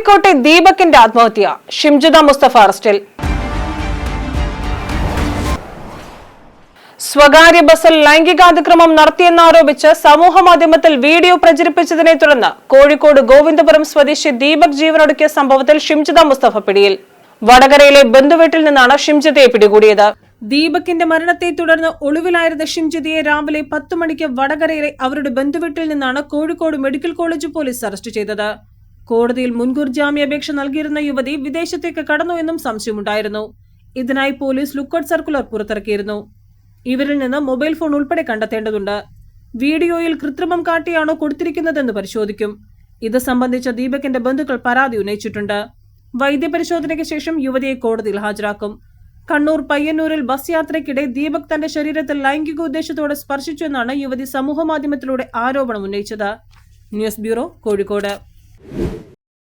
കോഴിക്കോട്ടെ ദീപകിന്റെ ആത്മഹത്യ. ഷിംജുദ മുസ്തഫ അറസ്റ്റിൽ. സ്വകാര്യ ബസിൽ ലൈംഗികാതിക്രമം നടത്തിയെന്നാരോപിച്ച് സമൂഹമാധ്യമത്തിൽ വീഡിയോ പ്രചരിപ്പിച്ചതിനെ തുടർന്ന് കോഴിക്കോട് ഗോവിന്ദപുരം സ്വദേശി ദീപക് ജീവനൊടുക്കിയ സംഭവത്തിൽ ഷിംജുദ മുസ്തഫ പിടിയിൽ. വടകരയിലെ ബന്ധുവീട്ടിൽ നിന്നാണ് ഷിംജുദയെ പിടികൂടിയത്. ദീപകിന്റെ മരണത്തെ തുടർന്ന് ഒളിവിലായിരുന്ന ഷിംജുദയെ രാവിലെ 10 മണിക്ക് വടകരയിലെ അവരുടെ ബന്ധുവീട്ടിൽ നിന്നാണ് Kozhikode medical college police arrest ചെയ്തത്. കോടതിയിൽ മുൻകൂർ ജാമ്യാപേക്ഷ നൽകിയിരുന്ന യുവതി വിദേശത്തേക്ക് കടന്നുവെന്നും സംശയമുണ്ടായിരുന്നു. ഇതിനായി പോലീസ് ലുക്കൌട്ട് സർക്കുലർ പുറത്തിറക്കിയിരുന്നു. ഇവരിൽ നിന്ന് മൊബൈൽ ഫോൺ ഉൾപ്പെടെ കണ്ടെത്തേണ്ടതുണ്ട്. വീഡിയോയിൽ കൃത്രിമം കാട്ടിയാണോ കൊടുത്തിരിക്കുന്നതെന്ന് പരിശോധിക്കും. ഇത് സംബന്ധിച്ച ദീപകിന്റെ ബന്ധുക്കൾ പരാതി ഉന്നയിച്ചിട്ടുണ്ട്. വൈദ്യപരിശോധനയ്ക്ക് ശേഷം യുവതിയെ കോടതിയിൽ ഹാജരാക്കും. കണ്ണൂർ പയ്യന്നൂരിൽ ബസ് യാത്രയ്ക്കിടെ ദീപക് തന്റെ ശരീരത്തിൽ ലൈംഗിക ഉദ്ദേശത്തോടെ സ്പർശിച്ചു എന്നാണ് യുവതി സമൂഹമാധ്യമത്തിലൂടെ ആരോപണം ഉന്നയിച്ചത്. News bureau, Kozhikode.